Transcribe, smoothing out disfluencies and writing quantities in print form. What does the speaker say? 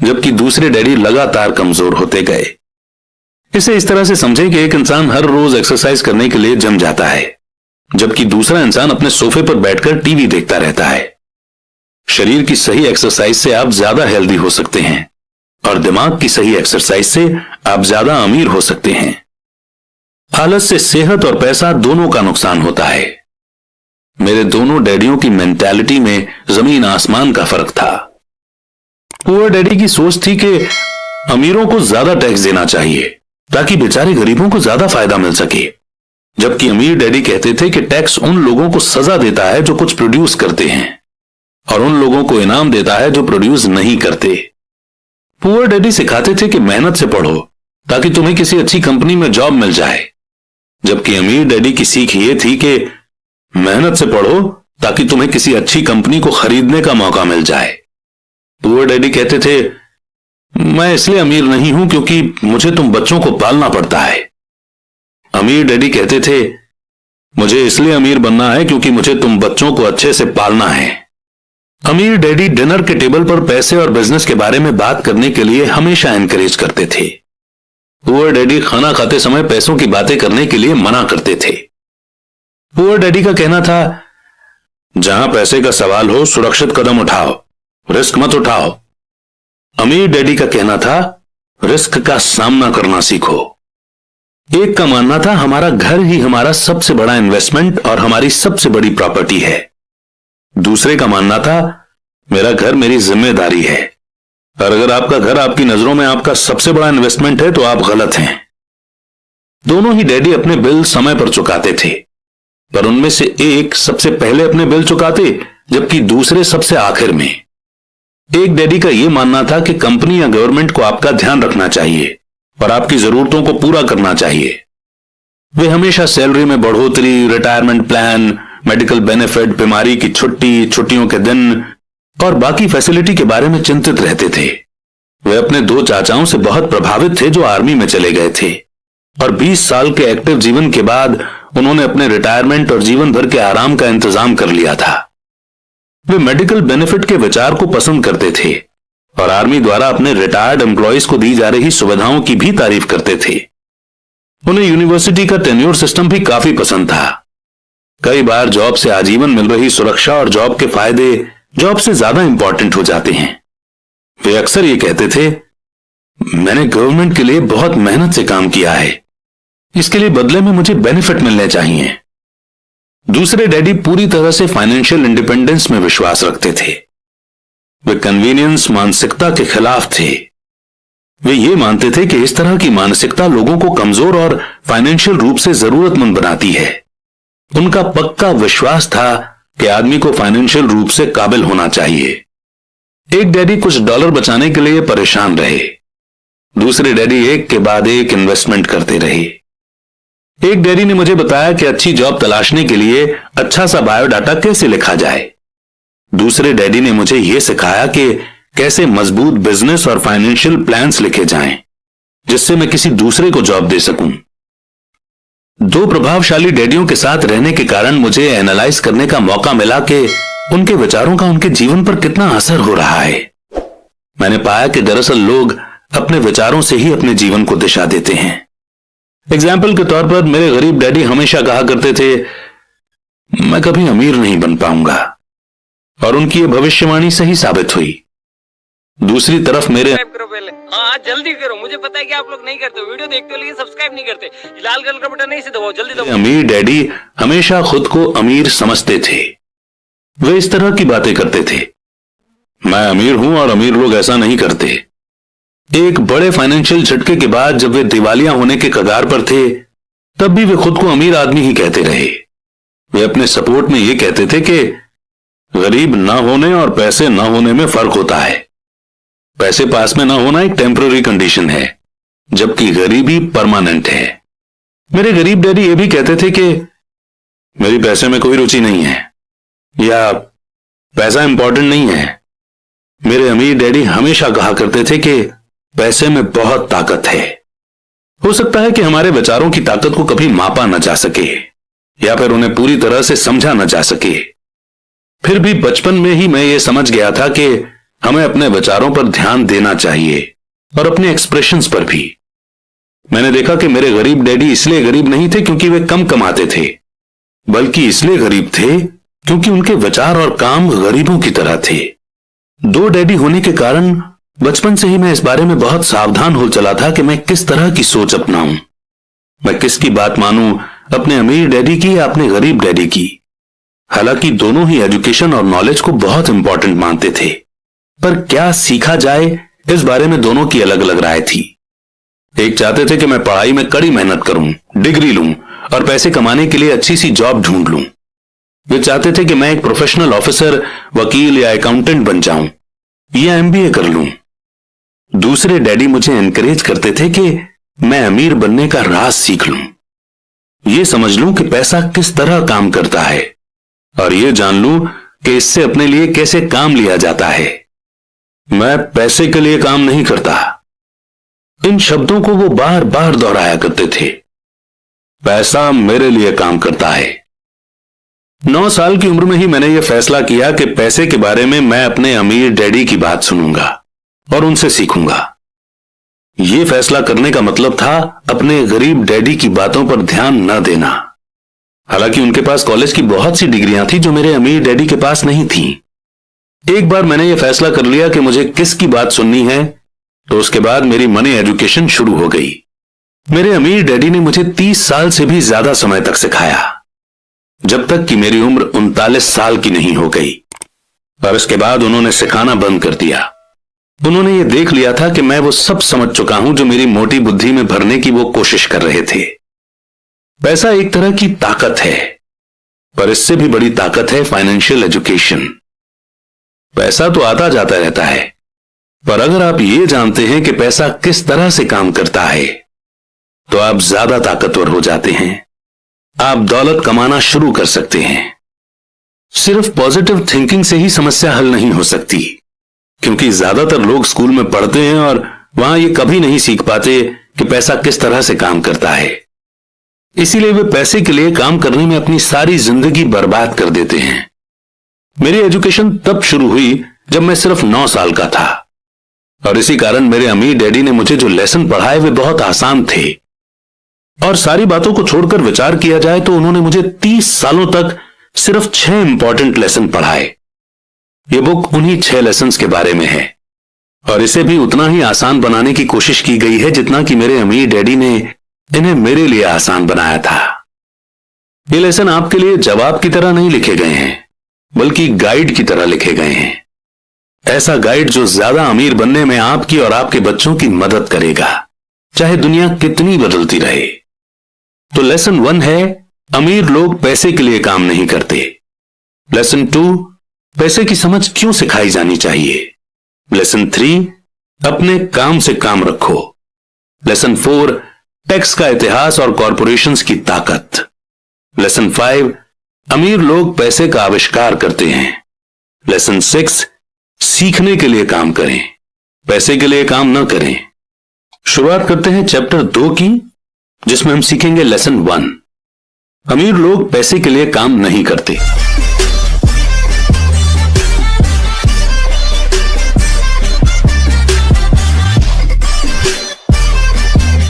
जबकि दूसरे डैडी लगातार कमजोर होते गए। इसे इस तरह से समझें कि एक इंसान हर रोज एक्सरसाइज करने के लिए जिम जाता है, जबकि दूसरा इंसान अपने सोफे पर बैठकर टीवी देखता रहता है। शरीर की सही एक्सरसाइज से आप ज्यादा हेल्दी हो सकते हैं और दिमाग की सही एक्सरसाइज से आप ज्यादा अमीर हो सकते हैं। आलस से सेहत और पैसा दोनों का नुकसान होता है। मेरे दोनों डैडियों की मेंटालिटी में जमीन आसमान का फर्क था। पुअर डैडी की सोच थी कि अमीरों को ज्यादा टैक्स देना चाहिए ताकि बेचारे गरीबों को ज्यादा फायदा मिल सके, जबकि अमीर डैडी कहते थे कि टैक्स उन लोगों को सजा देता है जो कुछ प्रोड्यूस करते हैं और उन लोगों को इनाम देता है जो प्रोड्यूस नहीं करते। पुअर डैडी सिखाते थे कि मेहनत से पढ़ो ताकि तुम्हें किसी अच्छी कंपनी में जॉब मिल जाए, जबकि अमीर डैडी की सीख ये थी कि मेहनत से पढ़ो ताकि तुम्हें किसी अच्छी कंपनी को खरीदने का मौका मिल जाए। पुअर डैडी कहते थे, मैं इसलिए अमीर नहीं हूं क्योंकि मुझे तुम बच्चों को पालना पड़ता है। अमीर डैडी कहते थे, मुझे इसलिए अमीर बनना है क्योंकि मुझे तुम बच्चों को अच्छे से पालना है। अमीर डैडी डिनर के टेबल पर पैसे और बिजनेस के बारे में बात करने के लिए हमेशा एनकरेज करते थे। पुअर डैडी खाना खाते समय पैसों की बातें करने के लिए मना करते थे। पुअर डैडी का कहना था, जहां पैसे का सवाल हो सुरक्षित कदम उठाओ, रिस्क मत उठाओ। अमीर डैडी का कहना था, रिस्क का सामना करना सीखो। एक का मानना था, हमारा घर ही हमारा सबसे बड़ा इन्वेस्टमेंट और हमारी सबसे बड़ी प्रॉपर्टी है। दूसरे का मानना था, मेरा घर मेरी जिम्मेदारी है और अगर आपका घर आपकी नजरों में आपका सबसे बड़ा इन्वेस्टमेंट है तो आप गलत हैं। दोनों ही डैडी अपने बिल समय पर चुकाते थे, पर उनमें से एक सबसे पहले अपने बिल चुकाते जबकि दूसरे सबसे आखिर में। एक डैडी का यह मानना था कि कंपनी या गवर्नमेंट को आपका ध्यान रखना चाहिए और आपकी जरूरतों को पूरा करना चाहिए। वे हमेशा सैलरी में बढ़ोतरी, रिटायरमेंट प्लान, मेडिकल बेनिफिट, बीमारी की छुट्टी, छुट्टियों के दिन और बाकी फैसिलिटी के बारे में चिंतित रहते थे। वे अपने दो चाचाओं से बहुत प्रभावित थे जो आर्मी में चले गए थे और 20 साल के एक्टिव जीवन के बाद उन्होंने अपने रिटायरमेंट और जीवन भर के आराम का इंतजाम कर लिया था। वे मेडिकल बेनिफिट के विचार को पसंद करते थे और आर्मी द्वारा अपने रिटायर्ड एम्प्लॉयज को दी जा रही सुविधाओं की भी तारीफ करते थे। उन्हें यूनिवर्सिटी का टेन्योर सिस्टम भी काफी पसंद था। कई बार जॉब से आजीवन मिल रही सुरक्षा और जॉब के फायदे जॉब से ज्यादा इंपॉर्टेंट हो जाते हैं। वे अक्सर ये कहते थे, मैंने गवर्नमेंट के लिए बहुत मेहनत से काम किया है, इसके लिए बदले में मुझे बेनिफिट मिलने चाहिए। दूसरे डैडी पूरी तरह से फाइनेंशियल इंडिपेंडेंस में विश्वास रखते थे। वे कन्वीनियंस मानसिकता के खिलाफ थे। वे ये मानते थे कि इस तरह की मानसिकता लोगों को कमजोर और फाइनेंशियल रूप से जरूरतमंद बनाती है। उनका पक्का विश्वास था कि आदमी को फाइनेंशियल रूप से काबिल होना चाहिए। एक डैडी कुछ डॉलर बचाने के लिए परेशान रहे। दूसरे डैडी एक के बाद एक इन्वेस्टमेंट करते रहे। एक डैडी ने मुझे बताया कि अच्छी जॉब तलाशने के लिए अच्छा सा बायोडाटा कैसे लिखा जाए। दूसरे डैडी ने मुझे यह सिखाया कि कैसे मजबूत बिजनेस और फाइनेंशियल प्लान्स लिखे जाएं, जिससे मैं किसी दूसरे को जॉब दे सकूं। दो प्रभावशाली डैडियों के साथ रहने के कारण मुझे एनालाइज करने का मौका मिला कि उनके विचारों का उनके जीवन पर कितना असर हो रहा है। मैंने पाया कि दरअसल लोग अपने विचारों से ही अपने जीवन को दिशा देते हैं। एग्जाम्पल के तौर पर मेरे गरीब डैडी हमेशा कहा करते थे, मैं कभी अमीर नहीं बन पाऊंगा, और उनकी यह भविष्यवाणी सही साबित हुई। दूसरी तरफ मेरे करो पहले, हाँ जल्दी करो, मुझे पता है कि आप लोग नहीं करते, वीडियो देखते हो लेकिन सब्सक्राइब नहीं करते। लाल कलर का बटन नहीं से दबाओ, जल्दी दबाओ। अमीर डैडी हमेशा खुद को अमीर समझते थे। वे इस तरह की बातें करते थे, मैं अमीर हूं और अमीर लोग ऐसा नहीं करते। एक बड़े फाइनेंशियल झटके के बाद जब वे दिवालिया होने के कगार पर थे, तब भी वे खुद को अमीर आदमी ही कहते रहे। वे अपने सपोर्ट में यह कहते थे कि गरीब ना होने और पैसे ना होने में फर्क होता है। पैसे पास में ना होना एक टेम्पररी कंडीशन है, जबकि गरीबी परमानेंट है। मेरे गरीब डैडी ये भी कहते थे कि मेरी पैसे में कोई रुचि नहीं है या पैसा इंपॉर्टेंट नहीं है। मेरे अमीर डैडी हमेशा कहा करते थे कि पैसे में बहुत ताकत है। हो सकता है कि हमारे विचारों की ताकत को कभी मापा न जा सके या फिर उन्हें पूरी तरह से समझा न जा सके। फिर भी बचपन में ही मैं ये समझ गया था कि हमें अपने विचारों पर ध्यान देना चाहिए और अपने एक्सप्रेशंस पर भी। मैंने देखा कि मेरे गरीब डैडी इसलिए गरीब नहीं थे क्योंकि वे कम कमाते थे, बल्कि इसलिए गरीब थे क्योंकि उनके विचार और काम गरीबों की तरह थे। 2 डैडी होने के कारण बचपन से ही मैं इस बारे में बहुत सावधान हो चला था कि मैं किस तरह की सोच अपनाऊं। मैं किसकी बात मानूं, अपने अमीर डैडी की या अपने गरीब डैडी की। हालांकि दोनों ही एजुकेशन और नॉलेज को बहुत इंपॉर्टेंट मानते थे, पर क्या सीखा जाए इस बारे में दोनों की अलग अलग राय थी। एक चाहते थे कि मैं पढ़ाई में कड़ी मेहनत करूं, डिग्री लूं और पैसे कमाने के लिए अच्छी सी जॉब ढूंढ लूं। वे चाहते थे कि मैं एक प्रोफेशनल ऑफिसर, वकील या अकाउंटेंट बन जाऊं या एमबीए कर लूं। दूसरे डैडी मुझे एनकरेज करते थे कि मैं अमीर बनने का राज सीख लूं, ये समझ लूं कि पैसा किस तरह काम करता है और ये जान लूं कि इससे अपने लिए कैसे काम लिया जाता है। मैं पैसे के लिए काम नहीं करता। इन शब्दों को वो बार बार दोहराया करते थे। पैसा मेरे लिए काम करता है। 9 साल की उम्र में ही मैंने यह फैसला किया कि पैसे के बारे में मैं अपने अमीर डैडी की बात सुनूंगा और उनसे सीखूंगा। यह फैसला करने का मतलब था अपने गरीब डैडी की बातों पर ध्यान न देना। हालांकि उनके पास कॉलेज की बहुत सी डिग्रियां थी जो मेरे अमीर डैडी के पास नहीं थी। एक बार मैंने यह फैसला कर लिया कि मुझे किसकी बात सुननी है, तो उसके बाद मेरी मनी एजुकेशन शुरू हो गई। मेरे अमीर डैडी ने मुझे 30 साल से भी ज्यादा समय तक सिखाया, जब तक कि मेरी उम्र 39 साल की नहीं हो गई। और इसके बाद उन्होंने सिखाना बंद कर दिया। उन्होंने ये देख लिया था कि मैं वो सब समझ चुका हूं जो मेरी मोटी बुद्धि में भरने की वो कोशिश कर रहे थे। पैसा एक तरह की ताकत है, पर इससे भी बड़ी ताकत है फाइनेंशियल एजुकेशन। पैसा तो आता जाता रहता है, पर अगर आप ये जानते हैं कि पैसा किस तरह से काम करता है, तो आप ज्यादा ताकतवर हो जाते हैं। आप दौलत कमाना शुरू कर सकते हैं। सिर्फ पॉजिटिव थिंकिंग से ही समस्या हल नहीं हो सकती, क्योंकि ज्यादातर लोग स्कूल में पढ़ते हैं और वहां ये कभी नहीं सीख पाते कि पैसा किस तरह से काम करता है। इसीलिए वे पैसे के लिए काम करने में अपनी सारी जिंदगी बर्बाद कर देते हैं। मेरी एजुकेशन तब शुरू हुई जब मैं सिर्फ 9 साल का था, और इसी कारण मेरे अमीर डैडी ने मुझे जो लेसन पढ़ाए वे बहुत आसान थे। और सारी बातों को छोड़कर विचार किया जाए तो उन्होंने मुझे 30 सालों तक सिर्फ 6 इंपॉर्टेंट लेसन पढ़ाए। ये बुक उन्हीं 6 लेसन्स के बारे में है, और इसे भी उतना ही आसान बनाने की कोशिश की गई है जितना कि मेरे अमीर डैडी ने इन्हें मेरे लिए आसान बनाया था। ये लेसन आपके लिए जवाब की तरह नहीं लिखे गए हैं, बल्कि गाइड की तरह लिखे गए हैं। ऐसा गाइड जो ज्यादा अमीर बनने में आपकी और आपके बच्चों की मदद करेगा, चाहे दुनिया कितनी बदलती रहे। तो लेसन 1 है, अमीर लोग पैसे के लिए काम नहीं करते। लेसन 2, पैसे की समझ क्यों सिखाई जानी चाहिए। लेसन 3, अपने काम से काम रखो। लेसन 4, टैक्स का इतिहास और कॉरपोरेशंस की ताकत। लेसन 5, अमीर लोग पैसे का आविष्कार करते हैं। लेसन 6, सीखने के लिए काम करें, पैसे के लिए काम न करें। शुरुआत करते हैं चैप्टर 2 की, जिसमें हम सीखेंगे लेसन 1, अमीर लोग पैसे के लिए काम नहीं करते।